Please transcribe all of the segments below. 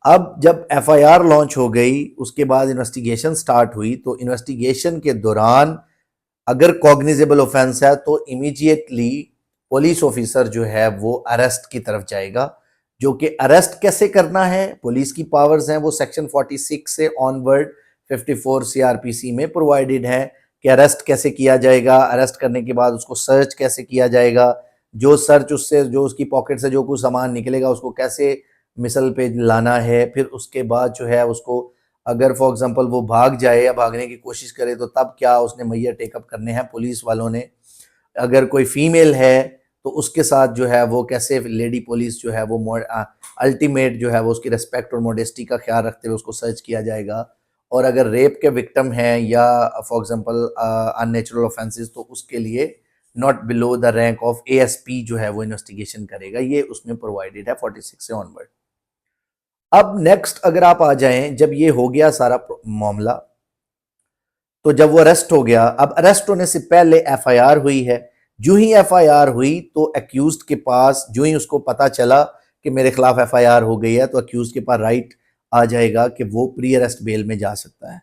अब जब FIR launch हो गई, उसके बाद इन्वेस्टिगेशन स्टार्ट हुई, तो इन्वेस्टिगेशन के दौरान अगर कॉग्निजेबल ऑफेंस है तो इमीडिएटली पुलिस ऑफिसर जो है वो अरेस्ट की तरफ जाएगा। जो कि अरेस्ट कैसे करना है, पुलिस की पावर्स हैं वो सेक्शन 46 से ऑनवर्ड 54 सीआरपीसी में प्रोवाइडेड है कि अरेस्ट कैसे किया जाएगा, अरेस्ट करने के बाद उसको सर्च कैसे किया जाएगा, जो सर्च उससे जो उसकी पॉकेट से जो कुछ सामान निकलेगा उसको कैसे मिसल पे लाना है, फिर उसके बाद जो है उसको अगर फॉर एग्जांपल वो भाग जाए या भागने की कोशिश करे तो तब क्या उसने मैयर टेकअप करने हैं पुलिस वालों ने। अगर कोई फीमेल है तो उसके साथ जो है वो कैसे लेडी पुलिस जो है वो अल्टीमेट जो है वो उसकी रिस्पेक्ट और मॉडेस्टी का ख्याल रखते हुए उसको सर्च किया जाएगा। और अगर रेप के विक्टिम हैं या फॉर एग्जांपल अननेचुरल ऑफेंसेस तो उसके लिए not below the rank of ASP जो है वो इन्वेस्टिगेशन करेगा। ये उसमें प्रोवाइडेड है 46 से ऑनवर्ड। अब नेक्स्ट अगर आप आ जाएं, जब ये हो गया सारा मामला, तो जब वो अरेस्ट हो गया, अब अरेस्ट होने से पहले एफआईआर हुई है। जो ही एफआईआर हुई तो अक्यूज्ड के पास जो ही उसको पता चला कि मेरे खिलाफ एफआईआर हो गई है, तो अक्यूज्ड के पास राइट आ जाएगा कि वो प्री अरेस्ट बेल में जा सकता है।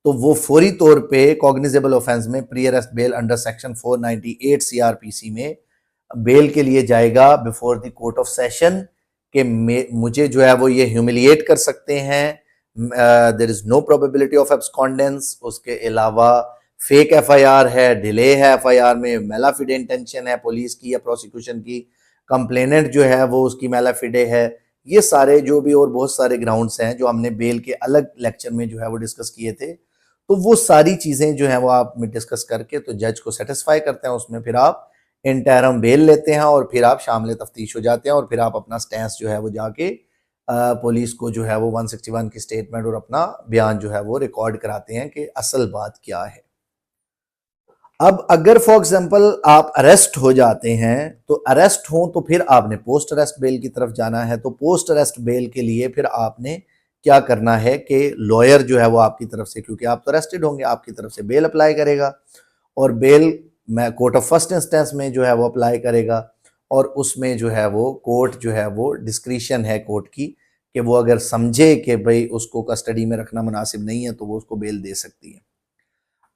तो वो फौरी तौर पे कॉग्निजेबल ऑफेंस में pre arrest bell under section 498 CrPC में बेल के लिए जाएगा before the court of session कि मुझे जो है वो ये ह्यूमिलिएट कर सकते हैं। There is no probability of abscondence. उसके अलावा फेक एफआईआर है, डिले है एफआईआर में, मेलाफिडे इंटेंशन है पुलिस की या प्रोसिक्यूशन की, कंप्लेनेंट जो है वो उसकी मेलाफिडे है। ये सारे जो भी और बहुत सारे ग्राउंड्स हैं जो हमने बेल के अलग लेक्चर में जो है वो डिस्कस किए थे। तो वो सारी चीज़ें जो हैं वो आप डिस्कस करके तो जज को सेटिस्फाई करते हैं, उसमें फिर आप इंटरम बेल लेते हैं और फिर आप शामिल तफ्तीश हो जाते हैं और फिर आप अपना स्टैंस जो है वो जाके पुलिस को जो है वो 161 की स्टेटमेंट और अपना बयान जो है वो रिकॉर्ड कराते हैं कि असल बात क्या है। अब अगर फॉर एग्जांपल आप अरेस्ट हो जाते हैं, तो अरेस्ट हो तो फिर आपने पोस्ट अरेस्ट बेल की तरफ जाना है। तो पोस्ट अरेस्ट बेल के लिए फिर आपने क्या करना है कि लॉयर जो है वो आपकी तरफ से, क्योंकि आप तो अरेस्टेड होंगे, आपकी तरफ से बेल अप्लाई करेगा और बेल मैं कोर्ट ऑफ फर्स्ट इंस्टेंस में जो है वो अप्लाई करेगा। और उसमें जो है वो कोर्ट जो है वो डिस्क्रिशन है कोर्ट की कि वो अगर समझे कि भाई उसको कस्टडी में रखना मुनासिब नहीं है तो वो उसको बेल दे सकती है।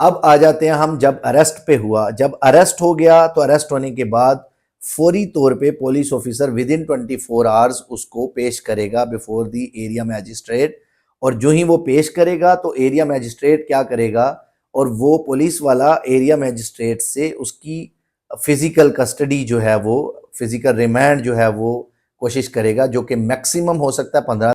अब आ जाते हैं हम जब अरेस्ट पे हुआ। जब अरेस्ट हो गया तो अरेस्ट होने के बाद फौरी तौर पे police officer with in 24 hours उसको पेश करेगा बिफोर द एरिया मैजिस्ट्रेट। और जो ही वो पेश करेगा तो एरिया मैजिस्ट्रेट क्या करेगा, और वो पुलिस वाला एरिया मैजिस्ट्रेट से उसकी फिजिकल कस्टडी जो है वो फिजिकल रिमांड जो है वो कोशिश करेगा, जो कि मैक्सिमम हो सकता है 15